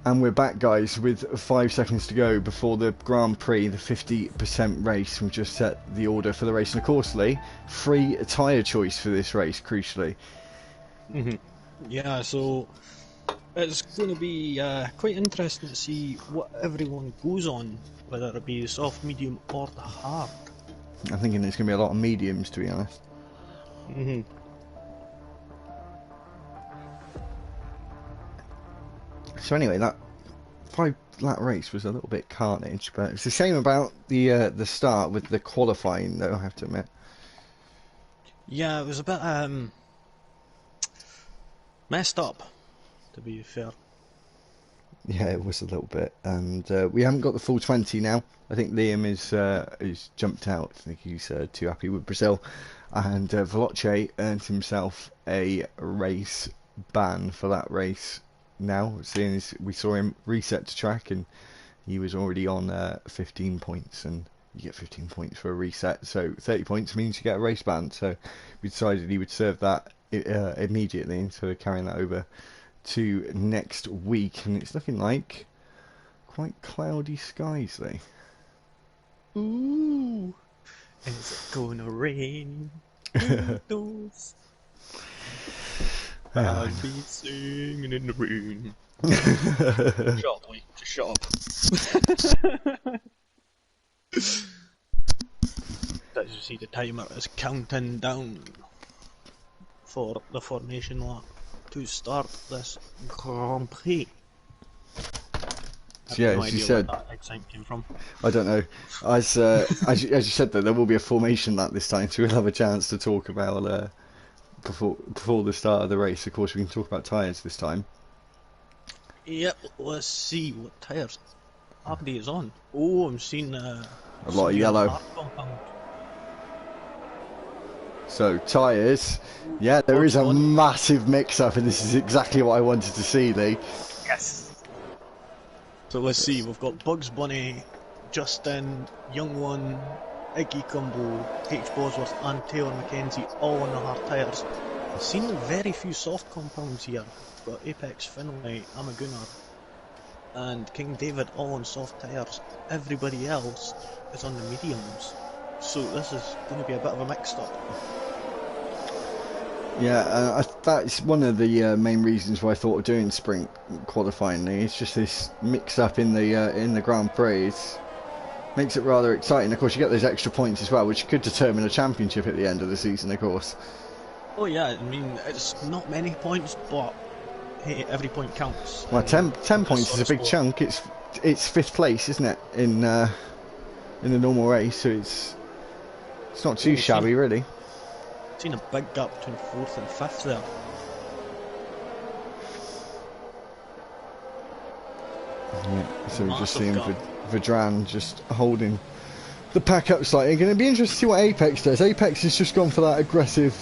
And we're back, guys, with 5 seconds to go before the Grand Prix, the 50% race. We've just set the order for the race. And of course, Lee, free tyre choice for this race, crucially. Yeah, so it's going to be quite interesting to see what everyone goes on, whether it be the soft, medium or the hard. I'm thinking it's going to be a lot of mediums, to be honest. So anyway, that 5-lap race was a little bit carnage, but it's the same about the start with the qualifying, though, I have to admit. Yeah, it was a bit messed up, to be fair. Yeah, it was a little bit, and we haven't got the full 20 now. I think Liam is jumped out. I think he's too happy with Brazil, and Veloce earned himself a race ban for that race. Now, seeing as we saw him reset to track, and he was already on 15 points, and you get 15 points for a reset, so 30 points means you get a race ban. So we decided he would serve that immediately instead of carrying that over to next week, and it's looking like quite cloudy skies, Lee. Ooh, is it gonna rain? Who knows? I'll be singing in the rain. Shut up, Lee. Just shut up. As you see, the timer is counting down for the formation lap to start this Grand Prix. So, yeah, no as you idea said, where that accent came from. I don't know. As you said, though, there will be a formation lap this time, so we'll have a chance to talk about before the start of the race. Of course, we can talk about tyres this time. Yep, let's see what tyres Abdi is on. Oh, I'm seeing a lot of yellow. So tyres, yeah, there is a massive mix-up, and this is exactly what I wanted to see, Lee. Yes. So let's see, we've got Bugs Bunny, Justin, Young One, Iggy Combo, H. Bosworth and Taylor Mackenzie all on the hard tyres. I've seen very few soft compounds here. We've got Apex, Finlay, Amagunar and King David all on soft tyres. Everybody else is on the mediums. So this is going to be a bit of a mix-up. Yeah, that's one of the main reasons why I thought of doing sprint qualifying. It's just this mix-up in the Grand Prix. It makes it rather exciting. Of course, you get those extra points as well, which could determine a championship at the end of the season, of course. Oh yeah, I mean, it's not many points, but hey, every point counts. Well, 10 points is a big chunk. It's 5th place, isn't it, in the normal race? So it's not too shabby, really. Seen a big gap between 4th and 5th there. Yeah, so we're just seeing Vedran just holding the pack up slightly. Going to be interesting to see what Apex does. Apex has just gone for that aggressive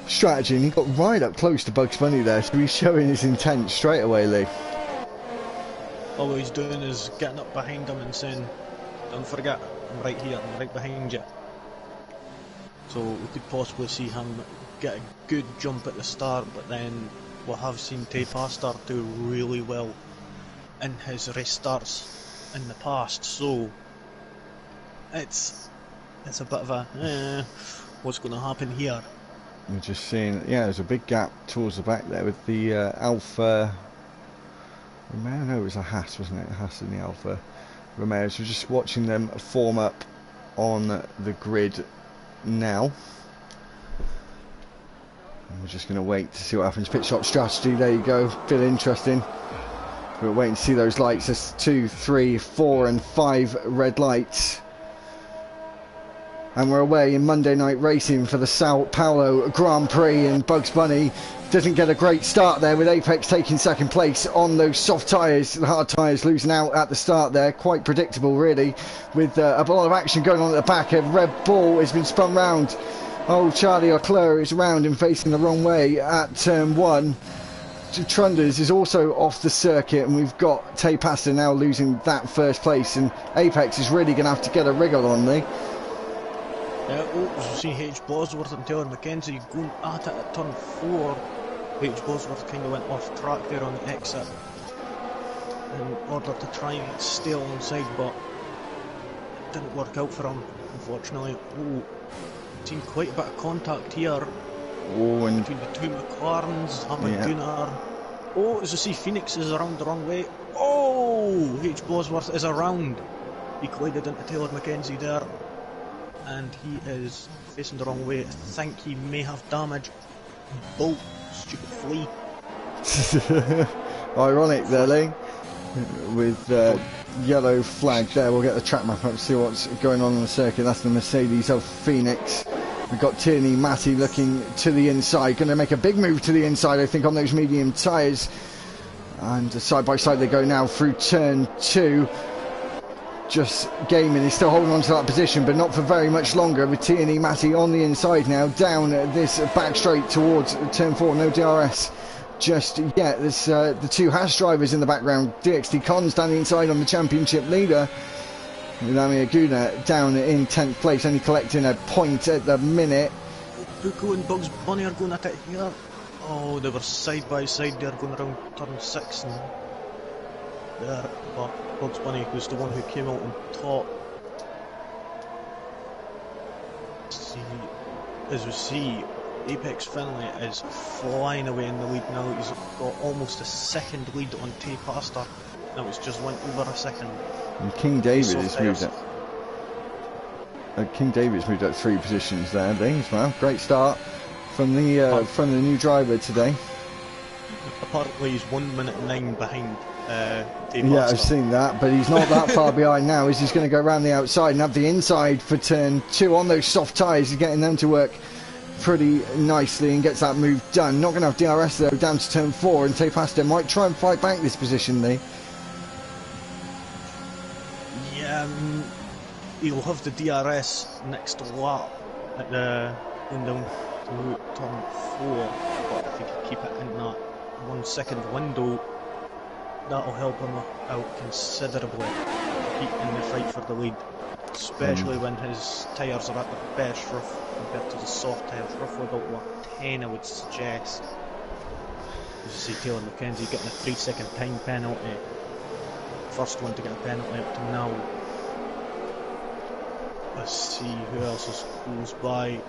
strategy, and he got right up close to Bugs Bunny there, so he's showing his intent straight away, Lee. All he's doing is getting up behind him and saying, "Don't forget, I'm right here, I'm right behind you." So we could possibly see him get a good jump at the start, but then we have seen Tay Pastor do really well in his race starts in the past. So it's a bit of a what's going to happen here. We're just seeing, yeah, there's a big gap towards the back there with the Alpha Romeo. No, it was a Haas, wasn't it? A Haas in the Alpha Romeo. So we're just watching them form up on the grid now. And we're just going to wait to see what happens. Pit stop strategy, there you go. Feel interesting. We're waiting to see those lights. There's 2, 3, 4 and 5 red lights. And we're away in Monday night racing for the Sao Paulo Grand Prix, and Bugs Bunny doesn't get a great start there with Apex taking 2nd place on those soft tyres. The hard tyres losing out at the start there. Quite predictable, really, with a lot of action going on at the back. A red ball has been spun round. Oh, Charlie Leclerc is round and facing the wrong way at turn 1. Trunders is also off the circuit, and we've got Tay Pastor now losing that 1st place, and Apex is really going to have to get a wriggle on me. As you see H. Bosworth and Taylor Mackenzie going at it at turn 4. H. Bosworth kind of went off track there on the exit. in order to try and stay alongside, but it didn't work out for him, unfortunately. Oh, seen quite a bit of contact here Oh, and between the two McLarens. yeah. Gunnar. Oh, as you see, Phoenix is around the wrong way. Oh, H. Bosworth is around. He collided into Taylor Mackenzie there, and he is facing the wrong way. I think he may have damage. Bolt, stupid flea. Ironic there, Lee. With yellow flag there, we'll get the track map up to see what's going on the circuit. That's the Mercedes of Phoenix. We've got Tierney Matty looking to the inside, going to make a big move to the inside, I think, on those medium tyres. And side by side they go now through turn 2. Just Gaiman is still holding on to that position, but not for very much longer, with Tierney Matty on the inside now, down this back straight towards turn 4. No DRS just yet. There's the two Haas drivers in the background. DxT Con standing inside on the championship leader, with Ami Aguna down in 10th place, only collecting a point at the minute. Bucco and Bugs Bunny are going at it here. Oh, they were side by side there, going around turn 6 and there, but Bugs Bunny was the one who came out on top. As we see, Apex Finlay is flying away in the lead now. He's got almost a second lead on Tay Pastor. Now it's just went over a second. And King David has moved up. King David's moved up 3 positions there, as well. Great start from the new driver today. Apparently he's 1 minute 9 behind Tay Yeah, Pastor. I've seen that, but he's not that far behind now, as he's going to go around the outside and have the inside for turn 2 on those soft tyres. He's getting them to work pretty nicely and gets that move done. Not going to have DRS though, down to turn 4, and Tay Pastor might try and fight back this position, Lee. Yeah, he'll have the DRS next lap at the going down to turn 4, but if he can keep it in that 1 second window, that'll help him out considerably in the fight for the lead, especially when his tyres are at their best rough compared to the soft tyres, roughly about what 10 I would suggest. As you see, Taylor Mackenzie getting a 3 second time penalty, first one to get a penalty up to now. Let's see who else is close by.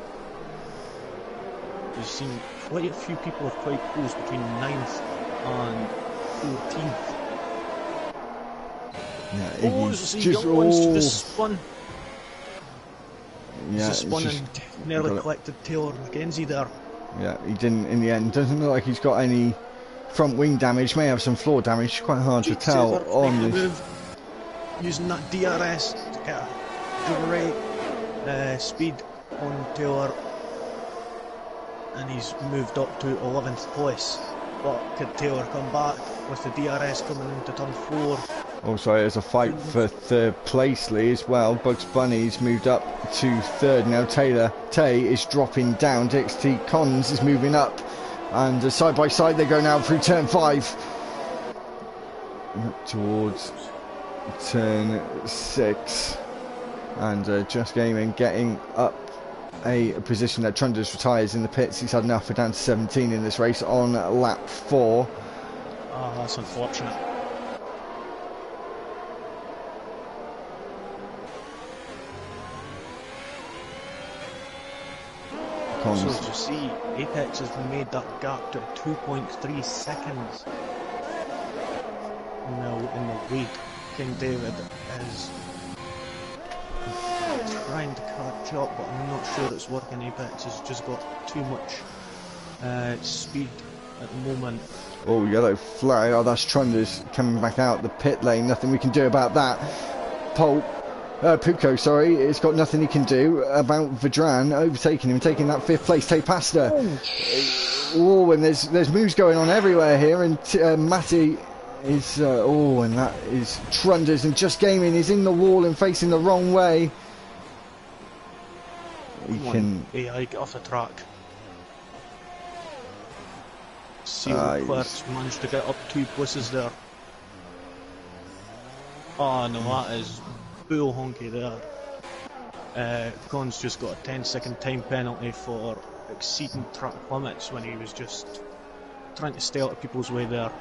We've seen quite a few people have quite close between 9th and 14th. Yeah, Oh, as you see, young ones just spun. Yeah, Just spun and nearly collected Taylor Mackenzie there. Yeah, he didn't in the end. Doesn't look like he's got any front wing damage. May have some floor damage. Quite hard to tell on this. Move, using that DRS to get a great speed on Taylor, and he's moved up to 11th place. But could Taylor come back with the DRS coming into turn 4? Also, there's a fight for 3rd place, Lee, as well. Bugs Bunny's moved up to 3rd now. Tay is dropping down. DxT Cons is moving up, and side by side they go now through turn 5 towards turn 6, and Just Gaming getting up a position that Trunders retires in the pits. He's had enough. We're down to 17 in this race on lap 4. Oh, that's unfortunate. So as you see, Apex has made that gap to 2.3 seconds now in the lead. King David is trying to catch up, but I'm not sure it's working. Apex has just got too much speed at the moment. Oh, yellow flag. Oh, that's Trunders coming back out the pit lane. Nothing we can do about that. Pucco, sorry, it's got nothing he can do about Vedran overtaking him, taking that 5th place. Tay Pastor. Oh, and there's moves going on everywhere here, and Matty is and that is Trunders, and Just Gaming is in the wall and facing the wrong way. AI, get off the track. See Leclerc's managed to get up 2 places there. Oh no, that is bull honky there. Con's just got a 10-second time penalty for exceeding track limits when he was just trying to stay out of people's way there.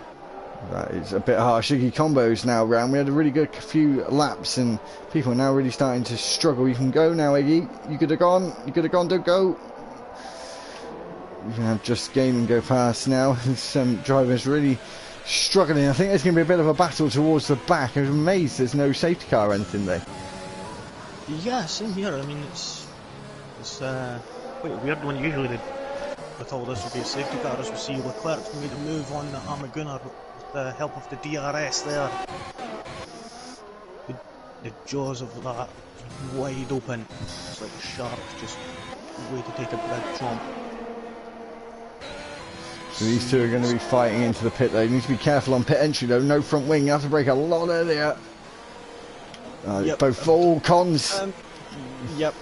That is a bit harsh. Iggy combos now round. We had a really good few laps and people are now really starting to struggle. You can go now, Iggy. You could have gone. You could have gone. Don't go. You can have Just Gaming go past now. Some drivers really struggling. I think there's going to be a bit of a battle towards the back. I was amazed there's no safety car or anything there. Yeah, same here. I mean, it's quite weird when usually with all this would be a safety car. As we see, Leclerc's made a move on the Gunnar with the help of the DRS there. The jaws of that wide open. It's like a shark just way to take a big jump. So these two are going to be fighting into the pit though. You need to be careful on pit entry though. No front wing. You have to brake a lot earlier. Yep. Both full cons. Yep.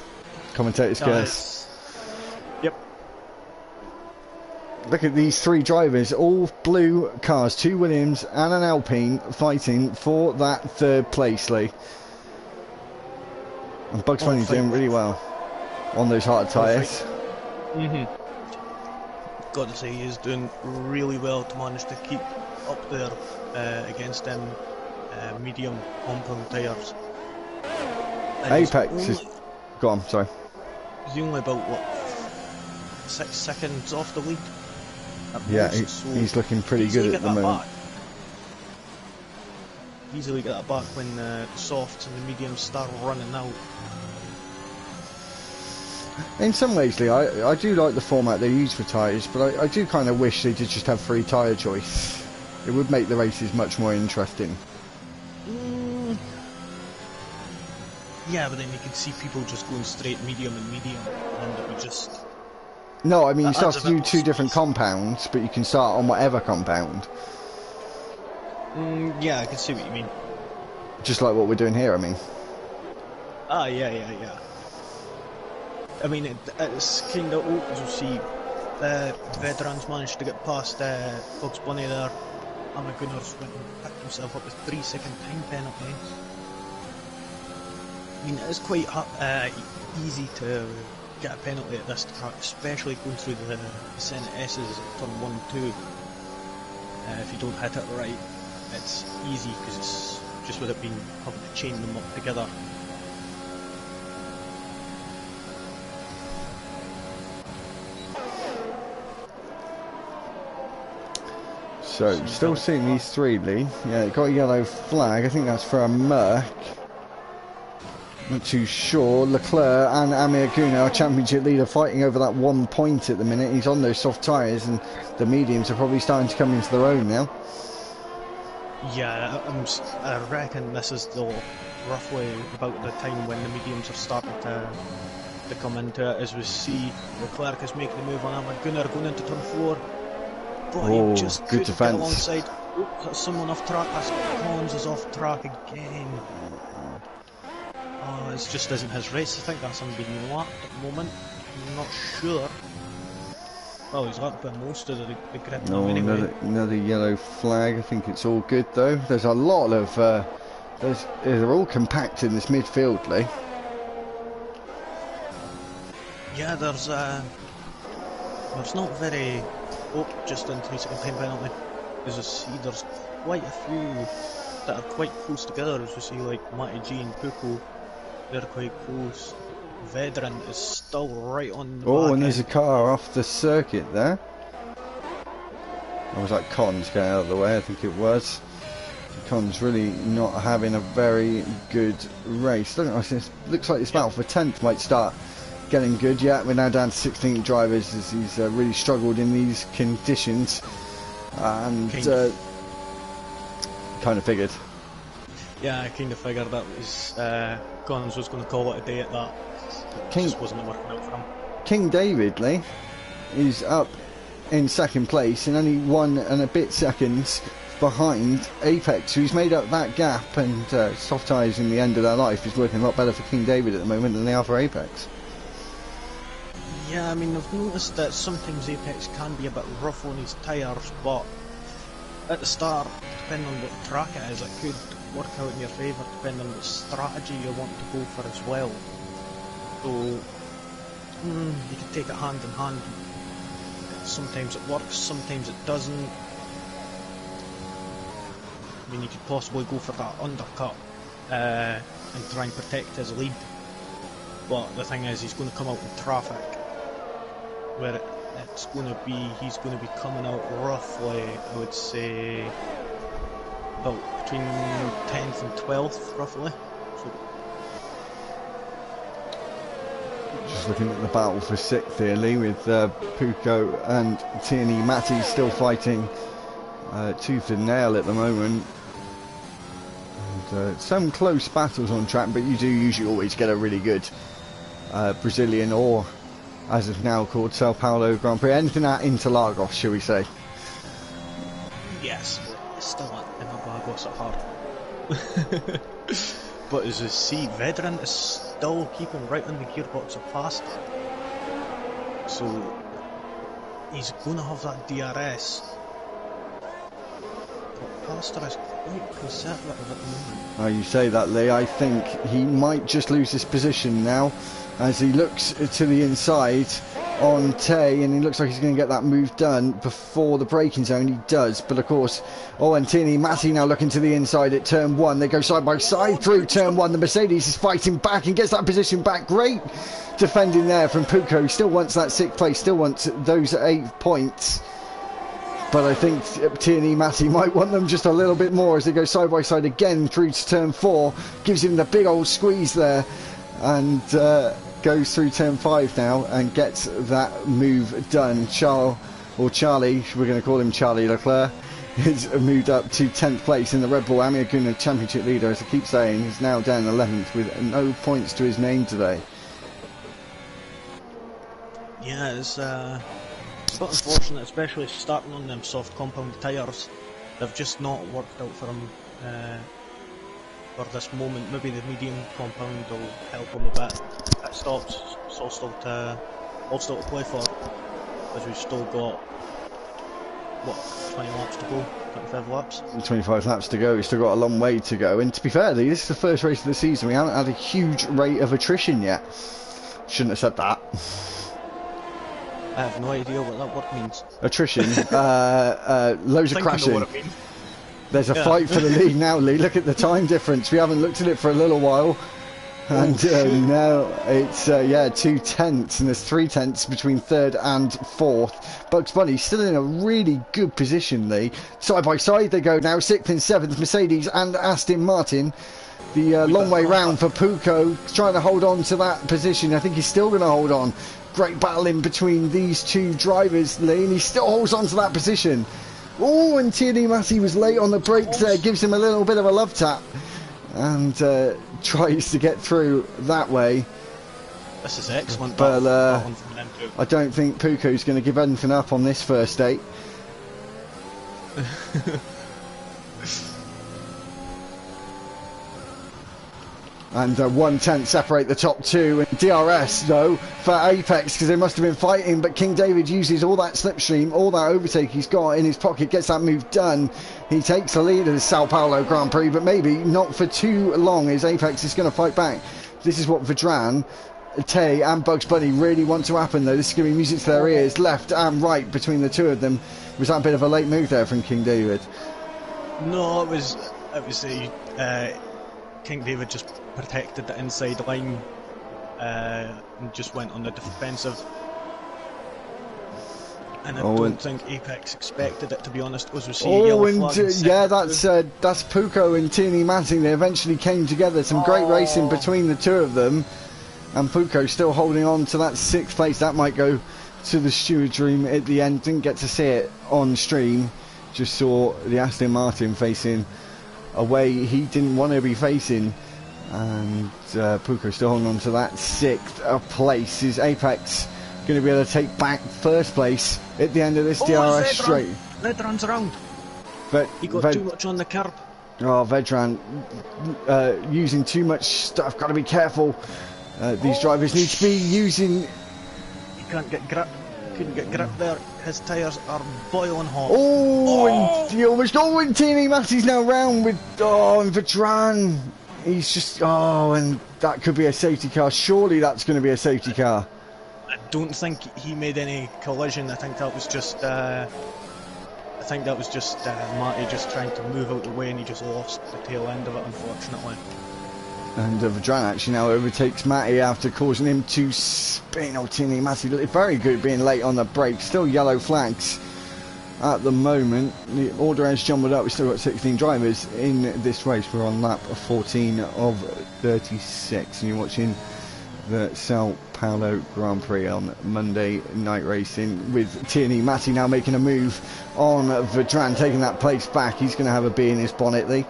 Commentator's curse. Yep. Look at these three drivers, all blue cars, 2 Williams and an Alpine fighting for that third place, Lee. And Bugs Bunny's doing really well on those hard tyres. Got to say, he is doing really well to manage to keep up there against them medium compound tyres. Apex is... Go on, sorry. He's only about, what, 6 seconds off the lead? Yeah, he's looking pretty good at the moment. Easily get that back when the softs and the mediums start running out. In some ways, Lee, I do like the format they use for tyres, but I do kind of wish they did just have free tyre choice. It would make the races much more interesting. Yeah, but then you can see people just going straight medium and medium, and it would just... No, I mean, you start to do 2 different compounds, but you can start on whatever compound. Yeah, I can see what you mean. Just like what we're doing here, I mean. Ah, yeah. I mean, it's kind of old, as you see, veterans managed to get past Bugs Bunny there. Gunnar's went and picked himself up with 3-second time penalty. I mean, it is quite easy to get a penalty at this track, especially going through the Senate S's at turn 1 and 2. If you don't hit it right, it's easy because it's just with it being having to chain them up together. So, still seeing these 3, Lee. Yeah, got a yellow flag. I think that's for a Merc. Not too sure. Leclerc and Amir Guna, our championship leader, fighting over that 1 point at the minute. He's on those soft tyres and the mediums are probably starting to come into their own now. Yeah, I reckon this is roughly about the time when the mediums are starting to come into it. As we see, Leclerc is making the move on Amir Guna going into turn 4. But he just good couldn't defence. get alongside. Oh, that's someone off track. That's Collins is off track again. Oh, it just isn't his race. I think that's him being lapped at the moment. I'm not sure. Oh, he's lapped by most of the grid now anyway. Another yellow flag. I think it's all good though. There's a lot of... they're all compact in this midfield, Lee. Yeah, there's not very... Oh, just in 3-second time penalty. As you see, there's quite a few that are quite close together. As you see, like Matty G and Puko, they're quite close. Vedran is still right on the back and there's a car off the circuit there. Or was that Cons going out of the way? I think it was. Cons really not having a very good race. It looks like this battle for 10th might start getting good. Yeah, we're now down to 16 drivers as he's really struggled in these conditions. And kind of figured. Yeah, I kind of figured that was Cons was going to call it a day at that. It just wasn't working out for him. King David Lee is up in second place and only 1 and a bit seconds behind Apex, who's made up that gap, and soft tyres in the end of their life is working a lot better for King David at the moment than they are for Apex. Yeah, I mean, I've noticed that sometimes Apex can be a bit rough on his tyres, but at the start, depending on what track it is, it could work out in your favour depending on what strategy you want to go for as well. So, you can take it hand in hand. Sometimes it works, sometimes it doesn't. I mean, he could possibly go for that undercut and try and protect his lead. But the thing is, he's going to come out in traffic, where it's going to be, he's going to be coming out roughly, I would say, about between 10th and 12th, roughly. So, just looking at the battle for 6th here, Lee, with Pucco and Tierney Matty still fighting tooth and nail at the moment. And some close battles on track, but you do usually always get a really good Brazilian, or as it's now called, Sao Paulo Grand Prix. Anything at Interlagos, shall we say? yes, it's still in Interlagos at heart. But as you see, Vedran is still keeping right on the gearbox of Pasta. So he's going to have that DRS. But Pasta is quite conservative at the moment. Oh, you say that, Lee. I think he might just lose his position now as he looks to the inside on Tay, and he looks like he's going to get that move done before the braking zone. He does, but of course, and Tierney Matty now looking to the inside at turn 1. They go side by side through turn 1. The Mercedes is fighting back and gets that position back. Great defending there from Pucco. He still wants that 6th place, still wants those 8 points. But I think Tierney Matty might want them just a little bit more as they go side by side again through to turn 4. Gives him the big old squeeze there, and goes through turn 5 now and gets that move done. Charlie, we're going to call him Charlie Leclerc, has moved up to 10th place in the Red Bull Amiaguna Championship leader, as I keep saying. He's now down 11th with no points to his name today. Yeah, it's a bit unfortunate, especially starting on them soft compound tyres. They've just not worked out for him for this moment. Maybe the medium compound will help him a bit. It stops, it's all still to play for, as we've still got, what, 20 laps to go, 25 laps? 25 laps to go. We've still got a long way to go, and to be fair, Lee, this is the first race of the season. We haven't had a huge rate of attrition yet. Shouldn't have said that. I have no idea what that word means. Attrition. Loads of crashing. There's a fight for the lead now, Lee. Look at the time difference. We haven't looked at it for a little while. And now it's, 2 tenths, and there's 3 tenths between 3rd and 4th. Bugs Bunny still in a really good position, Lee. Side by side they go now, 6th and 7th, Mercedes and Aston Martin. The long way round for Pucco, trying to hold on to that position. I think he's still going to hold on. Great battle in between these two drivers, Lee, and he still holds on to that position. Oh, and Tierney Matty was late on the brakes there, gives him a little bit of a love tap, and tries to get through that way. This is excellent. But I don't think Pucco's going to give anything up on this first date. And 1 tenth separate the top 2, and DRS though for Apex, because they must have been fighting, but King David uses all that slipstream, all that overtake he's got in his pocket, gets that move done. He takes the lead of the Sao Paulo Grand Prix, but maybe not for too long, as Apex is going to fight back. This is what Vedran, Tay and Bugs Bunny really want to happen though. This is giving music to their ears, left and right between the two of them. Was that a bit of a late move there from King David? No, it was King David just protected the inside line and just went on the defensive. And I don't think Apex expected it, to be honest. As we see, yellow flag. Yeah, that's Pucco and Tierney Matty. They eventually came together. Some great racing between the two of them, and Pucco still holding on to that 6th place. That might go to the steward's room at the end. Didn't get to see it on stream. Just saw the Aston Martin facing a way he didn't want to be facing, and Pucco still holding on to that 6th place. Is Apex going to be able to take back 1st place at the end of this DRS straight? Vedran's around, but he got too much on the curb. Oh, Vedran using too much stuff. Got to be careful. These drivers need to be using. He can't get grip. Couldn't get grip there. His tyres are boiling hot. And he almost and Tierney Matty's now round with and Vedran. He's just and that could be a safety car. Surely that's going to be a safety car. I don't think he made any collision. I think that was just I think that was just Matty just trying to move out the way, and he just lost the tail end of it, unfortunately. And Vedran actually now overtakes Matty after causing him to spin. Tini Matty very good being late on the brake. Still yellow flags at the moment. The order has jumbled up. We've still got 16 drivers in this race. We're on lap 14 of 36, and you're watching the Sao Paulo Grand Prix on Monday Night Racing, with Tierney Matty now making a move on Vedran, taking that place back. He's going to have a bee in his bonnet, Lee.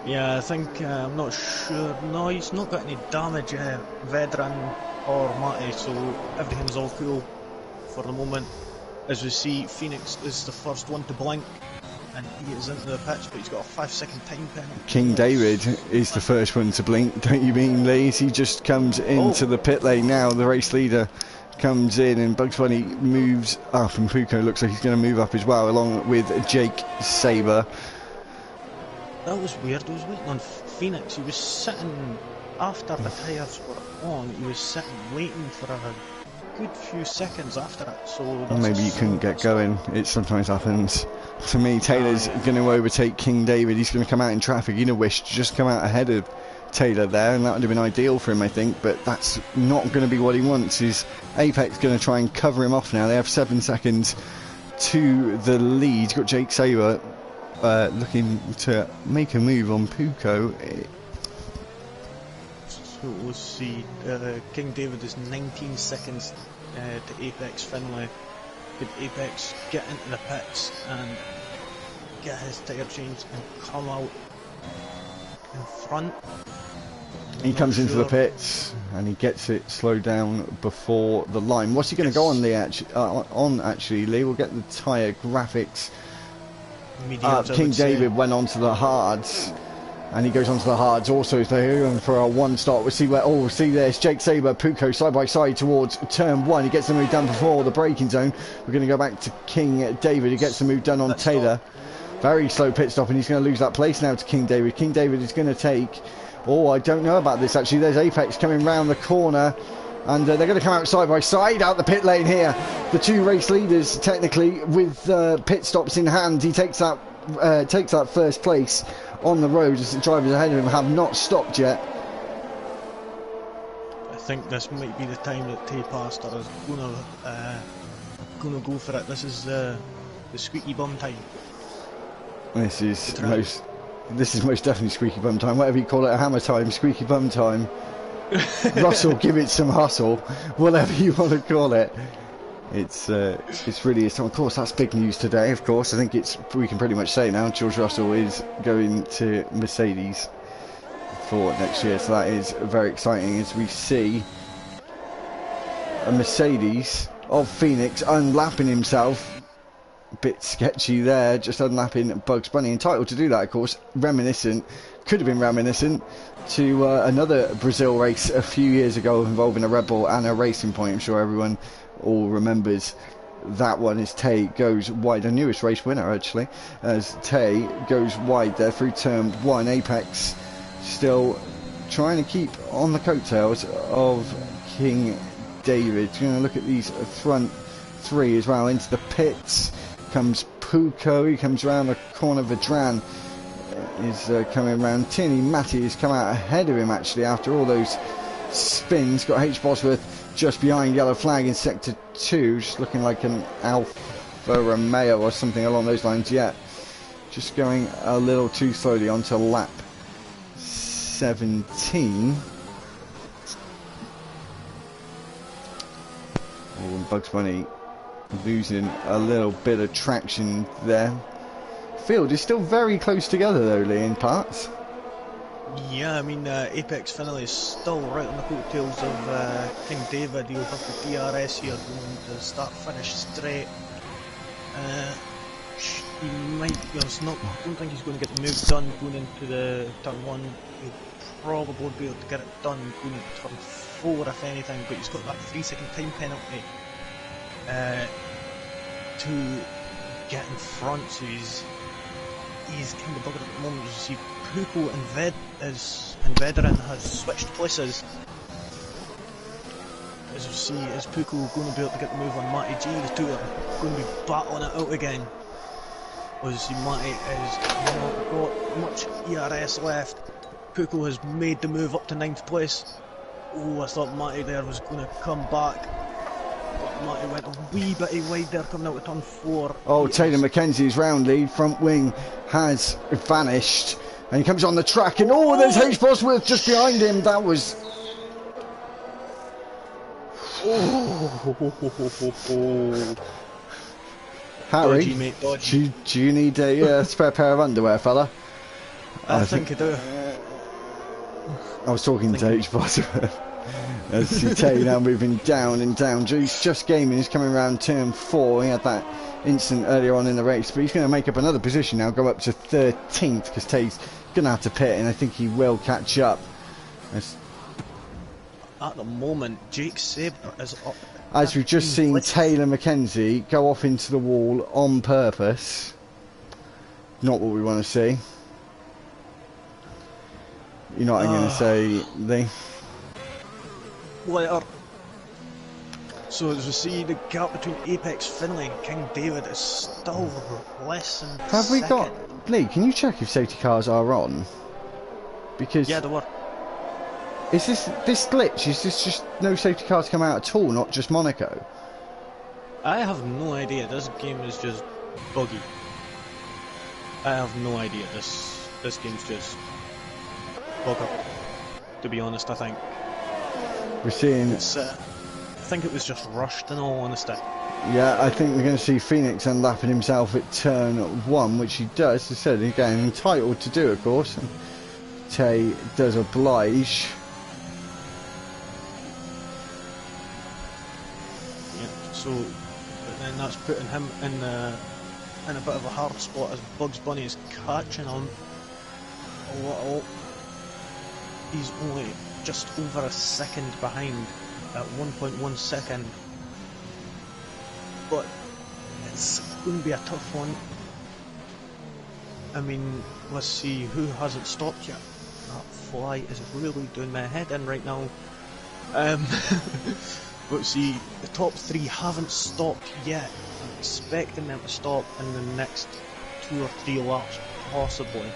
Yeah, I think, I'm not sure. No, he's not got any damage, Vedran or Matty, so everything's all cool for the moment. As we see, Phoenix is the first one to blink, and he is into the pits, but he's got a 5-second time penalty. King David is the first one to blink, don't you mean, Lee? He just comes into the pit lane now. The race leader comes in, and Bugs Bunny moves up, and Puko looks like he's going to move up as well, along with Jake Sabre. That was weird. I was waiting on Phoenix. He was sitting after the tyres were on. He was sitting waiting for a good few seconds after it. So that's maybe you couldn't get going. It sometimes happens. To me, Taylor's going to overtake King David. He's going to come out in traffic. He'd have wished to just come out ahead of Taylor there, and that would have been ideal for him, I think. But that's not going to be what he wants. His Apex going to try and cover him off now. They have 7 seconds to the lead. You've got Jake Sabre looking to make a move on Puko. So we'll see. King David is 19 seconds to Apex Finlay. Could Apex get into the pits and get his tyre changed and come out in front? He comes into the pits and he gets it slowed down before the line. What's he going to go on, Lee? Actually, Lee, we'll get the tyre graphics. King David went onto the hards, and he goes onto the hards also. So they're going for a one stop. We'll see where. Oh, we'll see there's Jake Sabre, Puko side by side towards turn 1. He gets the move done before the braking zone. We're going to go back to King David. He gets the move done on Taylor. Very slow pit stop, and he's going to lose that place now to King David. King David is going to take. Oh, I don't know about this actually. There's Apex coming round the corner, and they're going to come out side by side out the pit lane here. The two race leaders technically with pit stops in hand. He takes that first place on the road as the drivers ahead of him have not stopped yet. I think this might be the time that Tay Pastor is gonna go for it. This is the squeaky bum time. This is most definitely squeaky bum time. Whatever you call it, a hammer time, squeaky bum time. Russell, give it some hustle, whatever you want to call it. It's really, of course, that's big news today. Of course, I think we can pretty much say now George Russell is going to Mercedes for next year, so that is very exciting as we see a Mercedes of Phoenix unlapping himself. A bit sketchy there, just unlapping Bugs Bunny. Entitled to do that, of course. Could have been reminiscent to another Brazil race a few years ago involving a Red Bull and a Racing Point. I'm sure everyone all remembers that one as Tay goes wide. A newest race winner actually, as Tay goes wide there through turn 1. Apex still trying to keep on the coattails of King David. Going to look at these front 3 as well. Into the pits comes Puko. He comes around the corner. Vedran is coming around. Tierney Matty has come out ahead of him actually after all those spins. Got H. Bosworth just behind yellow flag in sector 2, just looking like an Alfa Romeo or something along those lines. Yet just going a little too slowly onto lap 17. Oh, Bugs Bunny losing a little bit of traction there. Field is still very close together though, Lee, in parts. Yeah, I mean, Apex Finlay is still right on the coattails of King David. He'll have the DRS here going to start-finish straight. He might, I don't think he's going to get the move done going into the turn 1. He'll probably be able to get it done going into turn 4 if anything, but he's got that 3-second time penalty to get in front, so he's kind of buggered at the moment. As you see, Puko and Vedran has switched places. As you see, is Puko going to be able to get the move on Matty G? The two are going to be battling it out again. was Matty has not got much ERS left. Puko has made the move up to 9th place. Oh, I thought Matty there was going to come back. But Matty went a wee bit wide there coming out of turn 4. Oh, Taylor Mackenzie's round lead. Front wing has vanished. And he comes on the track and oh, there's H. Bosworth just behind him. That was... Oh. Harry, Dodgy, mate, dodgy. do you need a spare pair of underwear, fella? I think I do. I was talking to H. Bosworth. As you see now moving down and down. He's just gaming, he's coming around turn 4. He had that incident earlier on in the race, but he's going to make up another position now, go up to 13th, because Tay's going to have to pit, and I think he will catch up. At the moment, Jake Sabre is up. As we've just seen Taylor Mackenzie go off into the wall on purpose. Not what we want to see. You know what I'm going to say, Lee? Later. So as we see, the gap between Apex Finlay and King David is still less than Have we got... Lee, can you check if safety cars are on? Because... Yeah, they were. Is this glitch? Is this just no safety cars come out at all, not just Monaco? I have no idea. This game is just buggy. I have no idea. This game's just bugger. To be honest, I think. We're seeing... I think it was just rushed, in all honesty. Yeah, I think we're going to see Phoenix unlapping himself at turn 1, which he does. As I said, again, entitled to do, of course. Tay does oblige. Yeah, so but then that's putting him in a bit of a hard spot as Bugs Bunny is catching him a little. He's only just over a second behind at 1.1 second. But it's going to be a tough one. I mean, let's see who hasn't stopped yet. That fly is really doing my head in right now. But see, the top 3 haven't stopped yet. I'm expecting them to stop in the next 2 or 3 laps, possibly.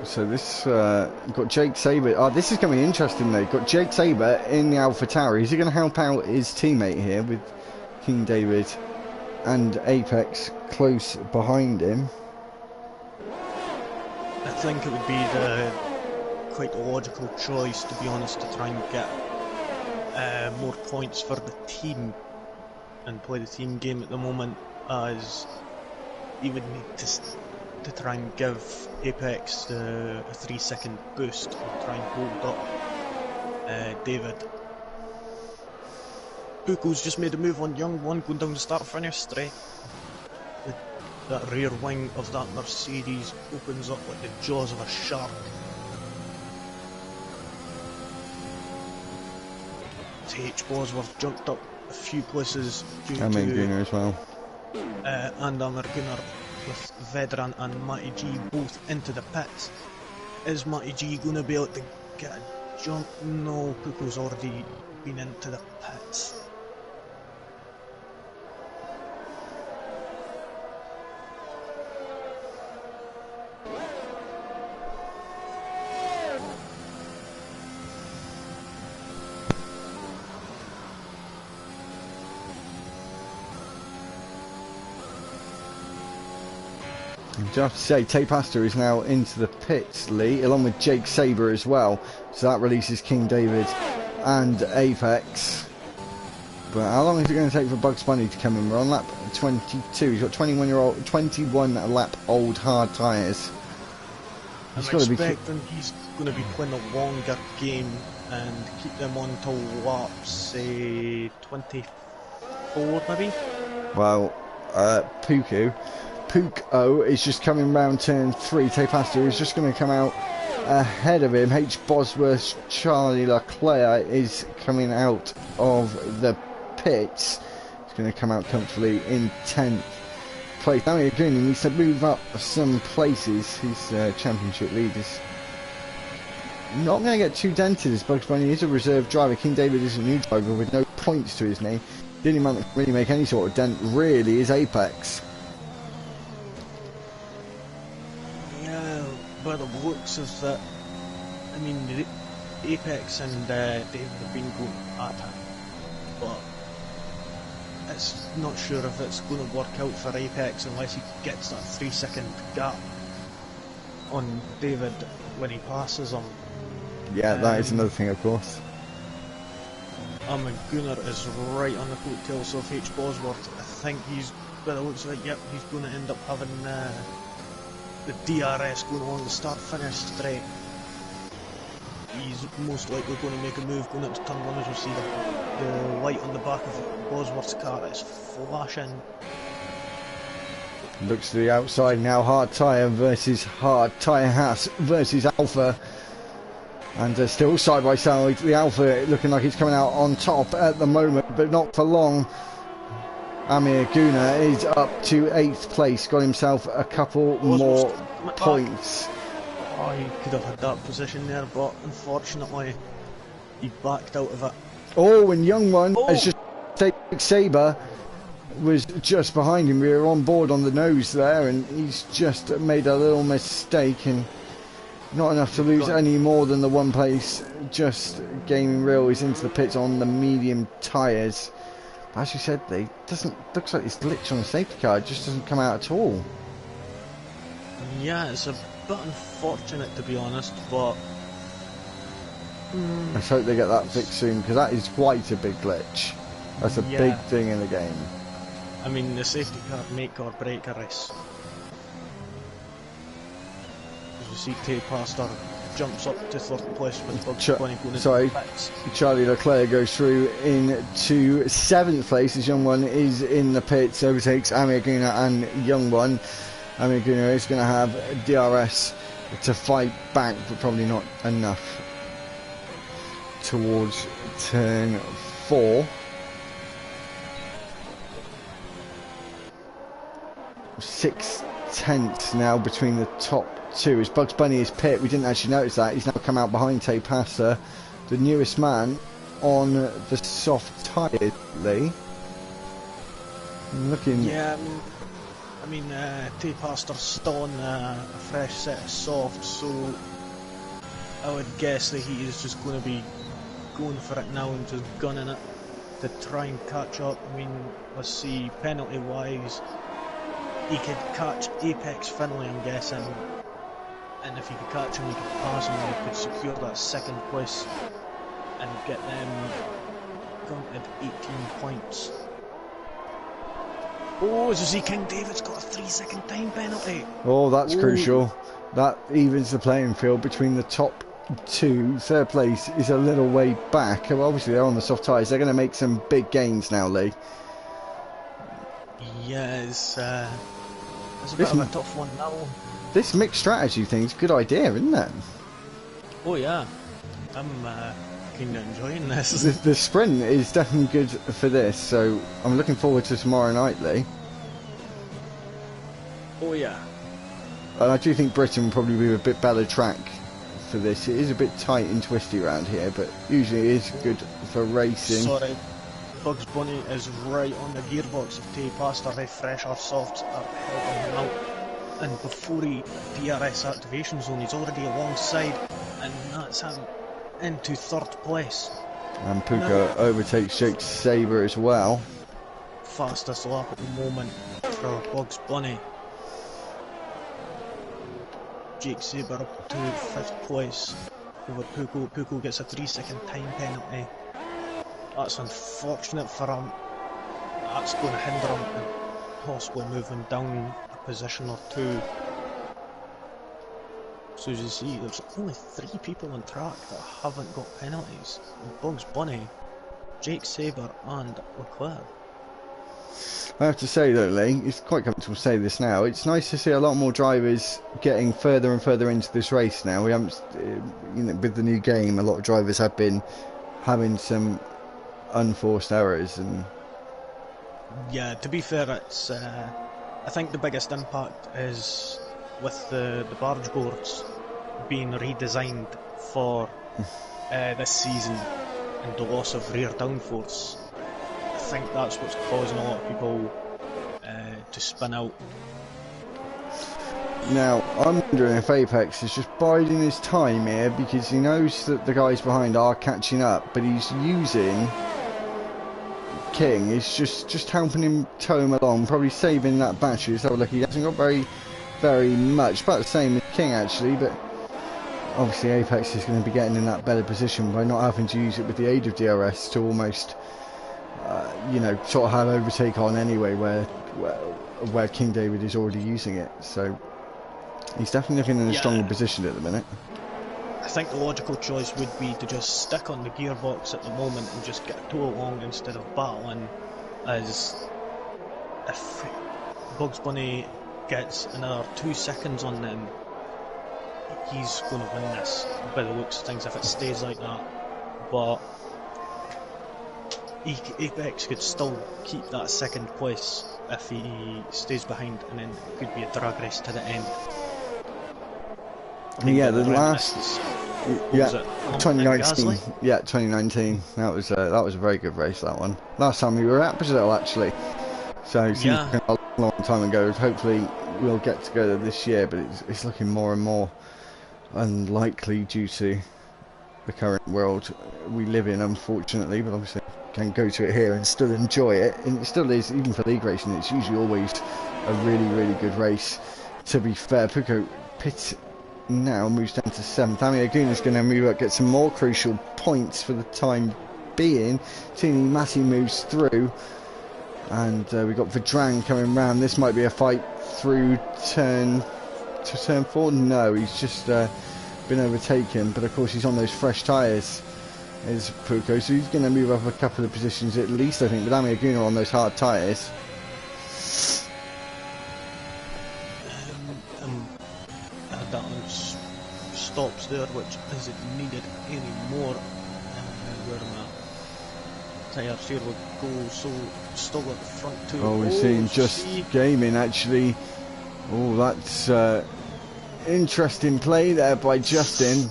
So this got Jake Sabre. Oh, this is going to be interesting though. Got Jake Sabre in the Alpha Tower. Is he going to help out his teammate here with King David and Apex close behind him? I think it would be the quite logical choice, to be honest, to try and get more points for the team and play the team game at the moment, as he would need to try and give Apex a 3-second boost and try and hold up David. Puko's just made a move on Young One, going down the start finish straight. That rear wing of that Mercedes opens up like the jaws of a shark. H. Bosworth jumped up a few places due to Gunner as well. and Gunner with Vedran and Matty G both into the pits. Is Matty G going to be able to get a jump? No, Puko's already been into the pits. I have to say, Tay Pastor is now into the pits, Lee, along with Jake Sabre as well. So that releases King David and Apex. But how long is it going to take for Bugs Bunny to come in? We're on lap 22. He's got 21 lap old hard tyres. I'm expecting he's going to be playing a longer game and keep them on till lap, say, 24 maybe? Well, Puko is just coming round turn 3. Tay Pastor is just going to come out ahead of him. H. Bosworth, Charlie Leclerc is coming out of the pits. He's going to come out comfortably in 10th place. Daniel Green needs to move up some places. His championship lead is not going to get too dented as Bugs Bunny is a reserve driver. King David is a new driver with no points to his name. The only man that can really make any sort of dent really is Apex. Yeah, by the looks of that, I mean, Apex and Dave have been going at it, but it's not sure if it's going to work out for Apex unless he gets that 3-second gap on David when he passes him. Yeah, that is another thing, of course. Gunnar is right on the coattails of H. Bosworth. I think he's, by the looks of it, yep, he's going to end up having the DRS going along the start-finish straight. He's most likely going to make a move going into turn 1 as we see the light on the back of Bosworth's car is flashing. Looks to the outside now, hard tyre versus hard tyre Haas versus Alpha. And still side by side, the Alpha looking like it's coming out on top at the moment, but not for long. Amir Guna is up to 8th place, got himself a couple more points. Oh, he could have had that position there, but unfortunately he backed out of it. Oh, and Young One has just Sabre was just behind him. We were on board on the nose there, and he's just made a little mistake, and not enough to lose any more than the one place. Just gaining real. He's into the pits on the medium tyres. As you said, looks like this glitch on the safety car. It just doesn't come out at all. Yeah, it's a bit unfortunate to be honest, but let's hope they get that fixed soon, because that is quite a big glitch. That's a big thing in the game. I mean, the safety car make or break a race. As you see, Tay Pastor jumps up to 3rd place with Bugs Bunny going into the pits. Charlie Leclerc goes through into 7th place as Young One is in the pits, overtakes Amir Guna and Young One. Amir Guna is going to have DRS to fight back, but probably not enough towards turn 4. 6/10 now between the top two. As Bugs Bunny is pit, we didn't actually notice that. He's now come out behind Tay Passer, the newest man on the soft tyre, Lee. Looking. Yeah, I mean, Tay Pastor's still on a fresh set of soft, so I would guess that he is just going to be going for it now and just gunning it to try and catch up. I mean, let's see, penalty wise, he could catch Apex Finlay, I'm guessing, and if he could catch him, he could pass him, and he could secure that 2nd place and get them granted 18 points. Oh, as you see, King David's got a 3-second time penalty. Oh, that's crucial. That evens the playing field between the top two. 3rd place is a little way back. Well, obviously, they're on the soft tyres. They're going to make some big gains now, Lee. Yeah, it's a bit of a tough one now. This mixed strategy thing's a good idea, isn't it? Oh, yeah. I'm kind of enjoying this. The sprint is definitely good for this, so I'm looking forward to tomorrow night, Lee. Oh, yeah. And I do think Britain will probably be a bit better track for this. It is a bit tight and twisty around here, but usually it is good for racing. Sorry, Bugs Bunny is right on the gearbox of Tay Pastor. Refresh our softs are helping him out. And before he DRS activation zone, he's already alongside, and that's him into 3rd place. And Puka overtakes Jake Sabre as well. Fastest lap at the moment for Bugs Bunny. Jake Sabre up to 5th place over Puko. Puko gets a 3-second time penalty. That's unfortunate for him. That's going to hinder him and possibly move him down a position or 2. So as you see, there's only 3 people on track that haven't got penalties. Bugs Bunny, Jake Sabre and Leclerc. I have to say though, Lee, it's quite comfortable to say this now. It's nice to see a lot more drivers getting further and further into this race now. We haven't, with the new game, a lot of drivers have been having some unforced errors, and yeah, to be fair, it's I think the biggest impact is with the barge boards being redesigned for this season and the loss of rear downforce. I think that's what's causing a lot of people to spin out. Now, I'm wondering if Apex is just biding his time here because he knows that the guys behind are catching up, but he's using King. It's just helping him tow him along, probably saving that battery. So look, he hasn't got very much, about the same as King actually, but obviously Apex is going to be getting in that better position by not having to use it with the aid of DRS to almost, you know, sort of have overtake on anyway, where King David is already using it. So he's definitely looking in a stronger position at the minute. I think the logical choice would be to just stick on the gearbox at the moment and just get a tow along instead of battling, as if Bugs Bunny gets another 2 seconds on them, he's going to win this by the looks of things if it stays like that. But Apex could still keep that second place if he stays behind, and then it could be a drag race to the end. Yeah, the last, yeah, 2019. Gasly? Yeah, 2019. That was a very good race, that one. Last time we were at Brazil, actually. So it seems like a long time ago. Hopefully we'll get together this year, but it's looking more and more unlikely due to the current world we live in, unfortunately. But obviously can go to it here and still enjoy it, and it still is, even for league racing. It's usually always a really good race. To be fair, Puko pit now moves down to 7th. Ami Aguna's going to move up, get some more crucial points for the time being. Tini Matti moves through, and we've got Vedran coming round. This might be a fight through turn 4. No, he's just been overtaken, but of course he's on those fresh tyres, is Puko, so he's going to move up a couple of positions at least, I think, with Ami Aguna on those hard tyres. That one stops there, which isn't needed anymore. Where my tyres here will go, so still at the front two. Oh, we're seeing Just Gaming actually. Oh, that's interesting play there by Justin.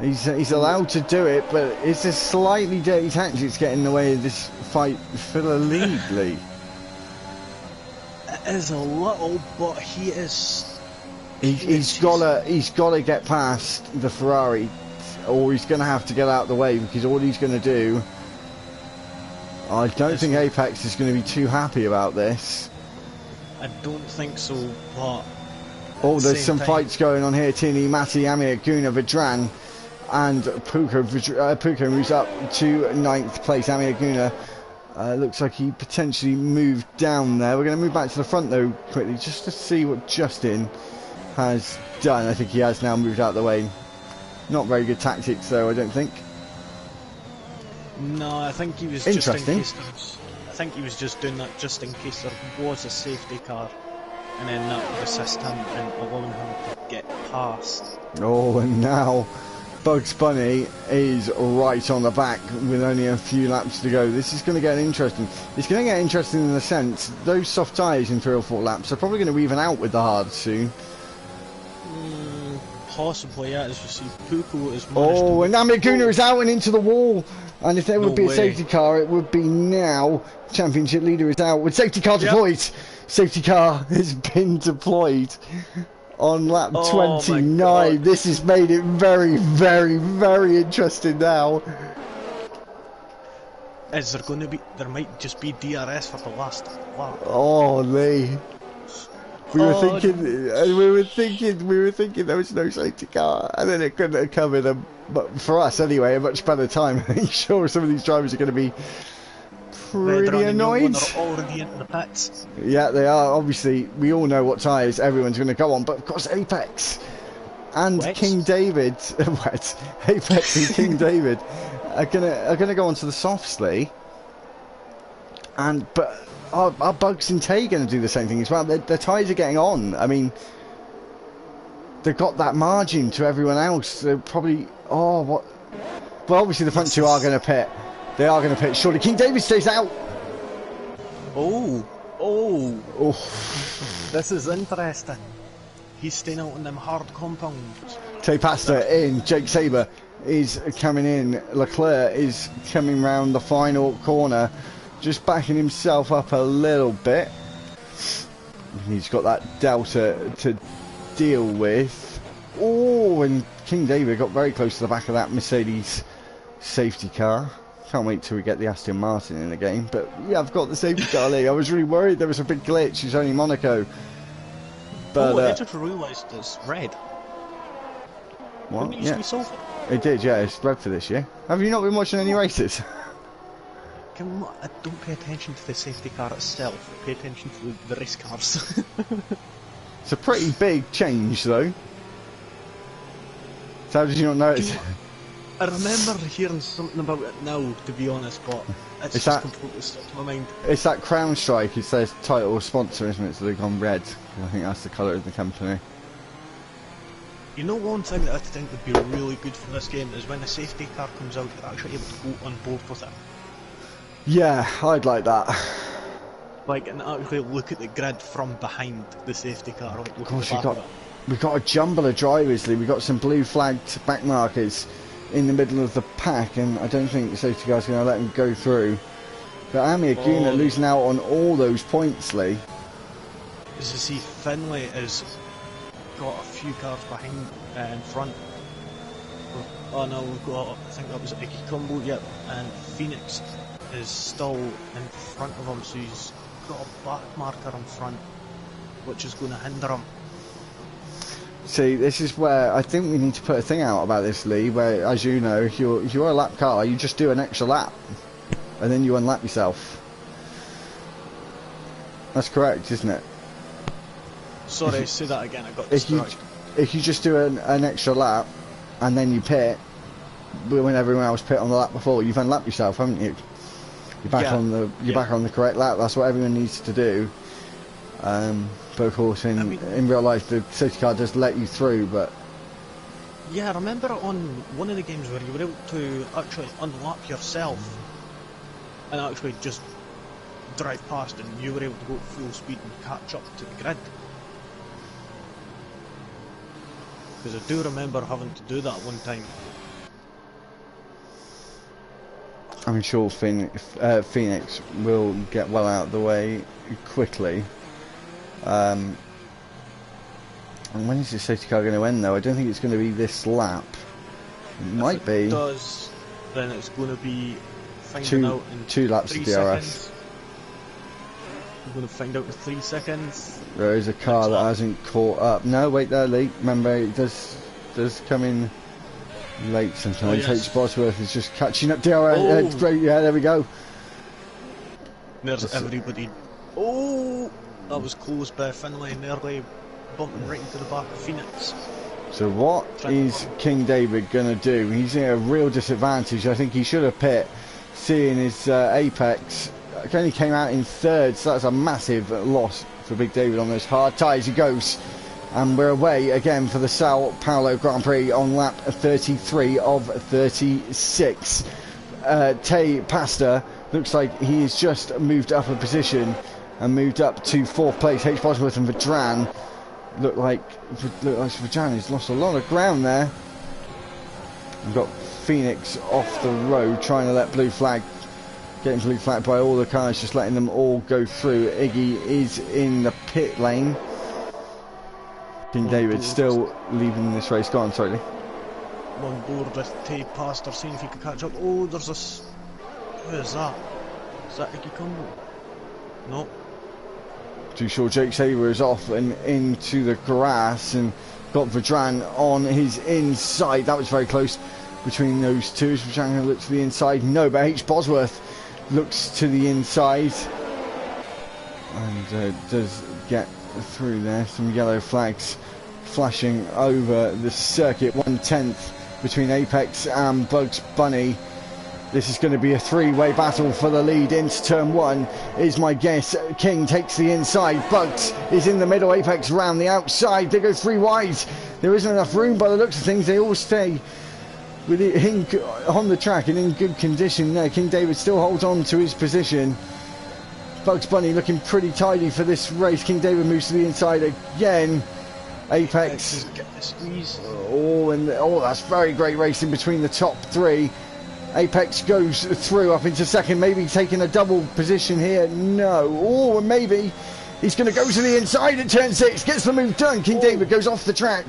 He's allowed to do it, but it's a slightly dirty tactics getting in the way of this fight for the lead, Lee. It is a little, but he is. He's gotta get past the Ferrari, or he's gonna have to get out of the way, because all he's gonna do, I don't think Apex is going to be too happy about this. I don't think so, but oh, there's some fights going on here. Tini Matti, Ami Aguna, Vedran, and Puko moves up to 9th place. Ami Aguna looks like he potentially moved down there. We're going to move back to the front though quickly, just to see what Justin has done. I think he has now moved out of the way. Not very good tactics though, I don't think. No, I think he was just in case I think he was just doing that just in case there was a safety car, and then that would assist him in allowing him to get past. Oh, and now Bugs Bunny is right on the back with only a few laps to go. This is going to get interesting. It's going to get interesting in the sense those soft tyres in 3 or 4 laps are probably going to even out with the hard soon. Possibly, yeah. As you see, Puko is. Oh, and Ami Aguna is out and into the wall. And if there would be a safety car, it would be now. Championship leader is out with safety car deployed. Safety car has been deployed on lap 29. This has made it very interesting now. Is there going to be? There might just be DRS for the last lap. Oh, Lee. We were thinking there was no safety car, and then it couldn't have come in but for us anyway, a much better time. I'm sure some of these drivers are going to be pretty annoyed. They're already into the pits. Yeah, they are. Obviously, we all know what tyres everyone's going to go on, but of course Apex and King David, Apex and King David are gonna go onto the softs, Lee. But are Bugs and Tay going to do the same thing as well? Their tyres are getting on. I mean, they've got that margin to everyone else. They're probably... Oh, what... Well, obviously the front two are going to pit. They are going to pit. Surely King David stays out. Oh. This is interesting. He's staying out on them hard compounds. Tay Pasta in. Jake Sabre is coming in. Leclerc is coming round the final corner just backing himself up a little bit. He's got that delta to deal with. Oh, and King David got very close to the back of that Mercedes safety car. Can't wait till we get the Aston Martin in the game. But yeah, I've got the safety car, Lee. I was really worried there was a big glitch. It's only Monaco. But I just realised it's red. What? Didn't it used to be silver? It did, yeah. It's red for this year. Have you not been watching any races? I don't pay attention to the safety car itself. I pay attention to the race cars. It's a pretty big change, though. So how did you not notice? I remember hearing something about it now, to be honest, but it's just completely slipped my mind. It's that crown strike. It's their title or sponsor, isn't it? So they've gone red. I think that's the colour of the company. You know, one thing that I think would be really good for this game is when the safety car comes out, you're actually able to go on board with it. Yeah, I'd like that. Like, and actually look at the grid from behind the safety car. Like, look Of course, at the back of it. we've got a jumble of drivers, Lee. We've got some blue flagged back markers in the middle of the pack, and I don't think the safety car's going to let them go through. But Ami Aguna losing out on all those points, Lee. As you see, Finlay has got a few cars behind in front. Oh no, we've got, I think that was Iggy Combo, yep, and Phoenix is still in front of him, so he's got a back marker in front, which is going to hinder him. See, this is where I think we need to put a thing out about this, Lee, where, as you know, if you're a lap car, you just do an extra lap, and then you unlap yourself. That's correct, isn't it? Sorry, say that again, I got distracted. If you just do an extra lap, and then you pit, when everyone else pit on the lap before, you've unlapped yourself, haven't you? You're back back on the correct lap. That's what everyone needs to do. But of course, in real life, the safety car does let you through. But yeah, I remember on one of the games where you were able to actually unlap yourself and actually just drive past, and you were able to go at full speed and catch up to the grid. Because I do remember having to do that one time. I'm sure Phoenix will get well out of the way quickly. And when is the safety car going to end, though? I don't think it's going to be this lap. It might be. If it does, then it's going to be finding out in two laps of DRS. Seconds. We're going to find out in 3 seconds. There is a car that hasn't caught up. No, wait there, Lee. Remember, it does come in late sometimes. Oh, yes. H. Bosworth is just catching up. DRS, it's great. Yeah, there we go. There's everybody. Oh, that was close by Finlay, nearly bumping right into the back of Phoenix. So what is King David going to do? He's in a real disadvantage. I think he should have pit, seeing his apex. It only came out in third, so that's a massive loss for Big David on those hard tyres. He goes, and we're away again for the Sao Paulo Grand Prix on lap 33 of 36. Tay Pasta looks like he has just moved up a position and moved up to 4th place. H. Bosworth and Vedran look like Vedran has lost a lot of ground there. We've got Phoenix off the road trying to let blue flag. Getting blue flag by all the cars, just letting them all go through. Iggy is in the pit lane. King David still leaving this race. Go on, sorry, Lee. On board with Tay Pastor, seeing if he can catch up. Oh, there's who is that? Is that Iggy Combo? No. Too sure Jake Sabre is off and into the grass and got Vedran on his inside. That was very close between those two. Is Vedran going to look to the inside? No, but H. Bosworth looks to the inside and does get through there. Some yellow flags flashing over the circuit. 1/10 between Apex and Bugs Bunny. This is going to be a three-way battle for the lead into turn 1 is my guess. King takes the inside, Bugs is in the middle, Apex round the outside. They go 3 wide. There isn't enough room by the looks of things. They all stay with it on the track and in good condition there. King David still holds on to his position. Bugs Bunny looking pretty tidy for this race. King David moves to the inside again. Apex. Get the squeeze. Oh, that's very great racing between the top 3. Apex goes through up into second, maybe taking a double position here. No. Oh, maybe he's going to go to the inside at turn 6, gets the move done. King David goes off the track,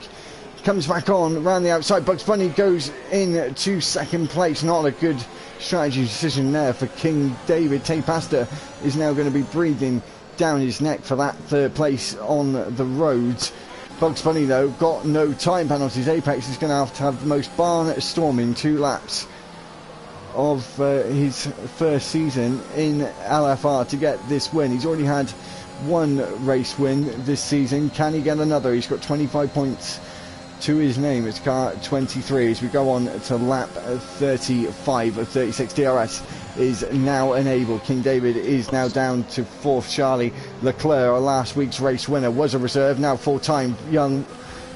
comes back on around the outside. Bugs Bunny goes in to second place. Not a good strategy decision there for King David. Tay Pasta is now going to be breathing down his neck for that third place on the roads. Bugs Bunny though got no time penalties. Apex is going to have the most barn-storming 2 laps of his first season in LFR to get this win. He's already had 1 race win this season. Can he get another? He's got 25 points to his name. It's car 23 as we go on to lap 35 of 36. DRS is now enabled. King David is now down to 4th. Charlie Leclerc, last week's race winner, was a reserve, now full-time. Young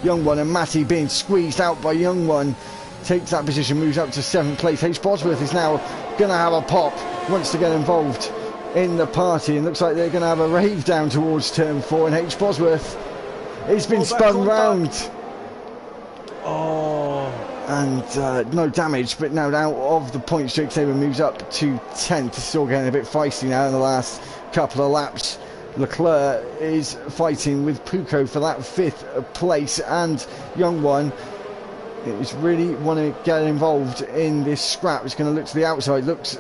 One and Matty being squeezed out by Young One takes that position, moves up to 7th place. H. Bosworth is now going to have a pop, wants to get involved in the party, and looks like they're going to have a rave down towards turn 4, and H. Bosworth has been spun round. Oh. And no damage, but now out of the points. Jake Sabre moves up to 10th. Still getting a bit feisty now in the last couple of laps. Leclerc is fighting with Puko for that 5th place, and Young One is really want to get involved in this scrap. It's going to look to the outside, looks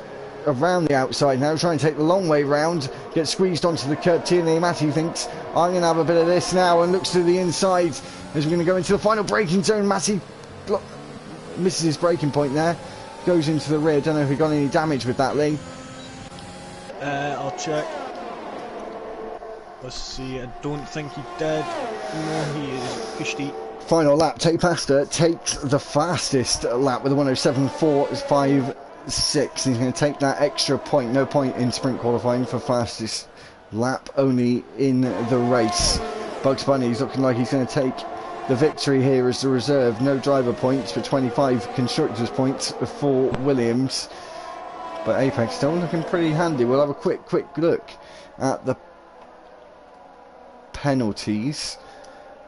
around the outside now, trying to take the long way round, gets squeezed onto the curb. Tierney Matty thinks, I'm going to have a bit of this now, and looks to the inside as we're going to go into the final braking zone. Matty misses his braking point there, goes into the rear. Don't know if he got any damage with that, Lee. I'll check. Let's see, I don't think he did. No, he is pushed it. Final lap, Tay Pasta takes the fastest lap with a 107.456. He's going to take that extra point. No point in sprint qualifying for fastest lap, only in the race. Bugs Bunny's looking like he's going to take the victory here as the reserve. No driver points, but 25 constructors points for Williams. But Apex still looking pretty handy. We'll have a quick look at the penalties.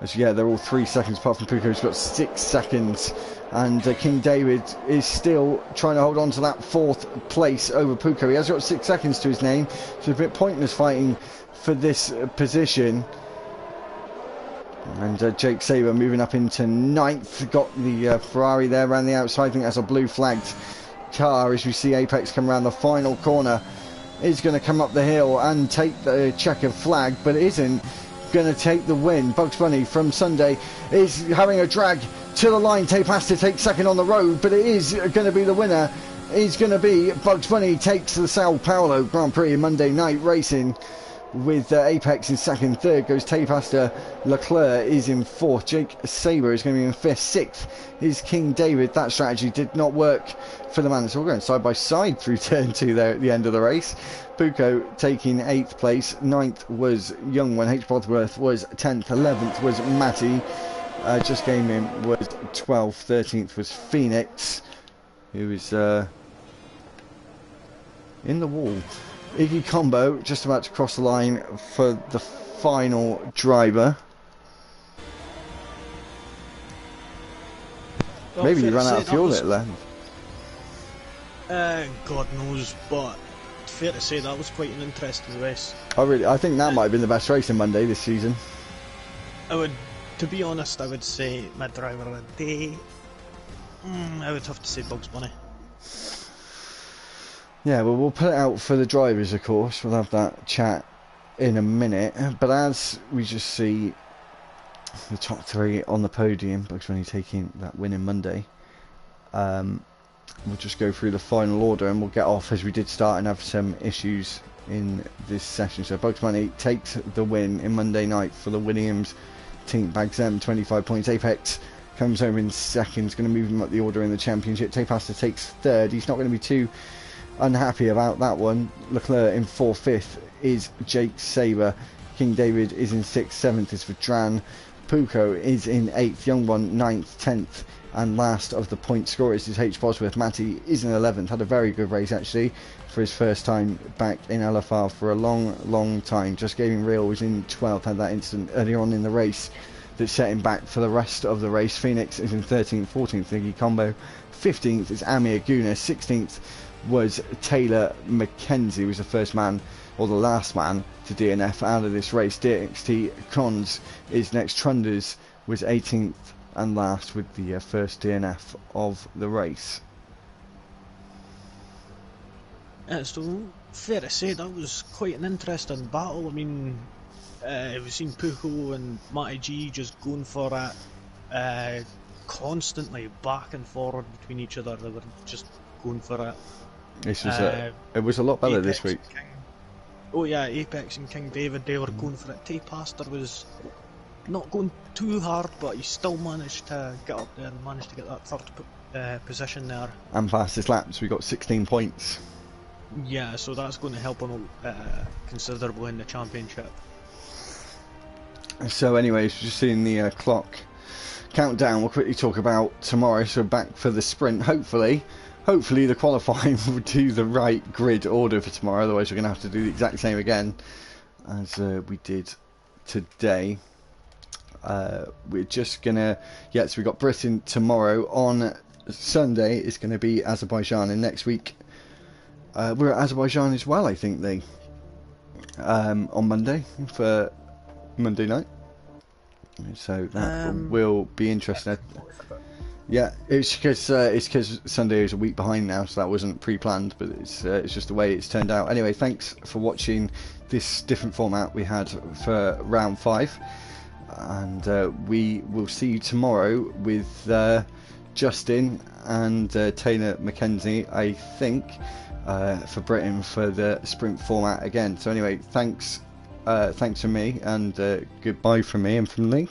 As yeah, they're all 3 seconds apart from Puko, who's got 6 seconds. And King David is still trying to hold on to that 4th place over Puko. He has got 6 seconds to his name, so it's a bit pointless fighting for this position. And Jake Sabre moving up into 9th. Got the Ferrari there around the outside. I think that's a blue flagged car as we see Apex come around the final corner. Is going to come up the hill and take the checkered flag, but it isn't going to take the win. Bugs Bunny from Sunday is having a drag to the line. Tay Pasta takes 2nd on the road, but it is going to be the winner. Is going to be Bugs Bunny. Takes the Sao Paulo Grand Prix in Monday night racing with Apex in 2nd. 3rd goes Tay Pasta. Leclerc is in 4th. Jake Sabre is going to be in 5th. 6th is King David. That strategy did not work for the man. So we're going side by side through turn 2 there at the end of the race. Puko taking 8th place. 9th was Young One. H. Bosworth was 10th. 11th was Matty. Just came in was 12th. 13th was Phoenix, who is in the wall. Iggy Combo just about to cross the line for the final driver. Well, maybe he ran out of fuel at left. God knows, but fair to say that was quite an interesting race. I think that might have been the best race in Monday this season. To be honest, I would say my driver of the day. I would have to say Bugs Bunny. Yeah, well, we'll put it out for the drivers, of course. We'll have that chat in a minute. But as we just see the top 3 on the podium, Bugs Bunny taking that win in Monday, we'll just go through the final order and we'll get off, as we did start and have some issues in this session. So Bugs Bunny takes the win in Monday night for the Williams team. Bags them 25 points. Apex comes home in 2nd. Going to move him up the order in the championship. Tay Pasta takes 3rd. He's not going to be too unhappy about that one. Leclerc in 4th. 5th is Jake Sabre. King David is in 6th. 7th is Vedran. Puko is in 8th. Young One 9th. 10th. And last of the point scorers is H. Bosworth. Matty is in 11th. Had a very good race actually for his first time back in LFR for a long time. Just Gaming Real was in 12th. Had that incident earlier on in the race that set him back for the rest of the race. Phoenix is in 13th, 14th Nicky Combo, 15th is Amir Guna, 16th was Taylor McKenzie, who was the first man or the last man to DNF out of this race. DxT Cons is next. Trunders was 18th and last with the first DNF of the race. So fair to say that was quite an interesting battle. I mean, we've seen Pujo and Matty G just going for it constantly, back and forward between each other. They were just going for it. This was it was a lot better Apex this week. Oh yeah, Apex and King David, they were going for it. Tay Pastor was not going too hard, but he still managed to get up there and managed to get that third position there. And fastest laps, we got 16 points. Yeah, so that's going to help him considerably in the championship. So anyways, just seeing the clock countdown, we'll quickly talk about tomorrow. So back for the sprint, hopefully the qualifying will do the right grid order for tomorrow, otherwise we're going to have to do the exact same again as we did today. We're just going to, so we've got Britain tomorrow. On Sunday it's going to be Azerbaijan, and next week we're at Azerbaijan as well, I think, on Monday for Monday night. So that will be interesting. Yeah, it's because Sunday is a week behind now, so that wasn't pre-planned, but it's just the way it's turned out. Anyway, thanks for watching this different format we had for round 5, and we will see you tomorrow with Justin and Taylor McKenzie, I think, for Britain for the sprint format again. So anyway, thanks from me, and goodbye from me and from Lee.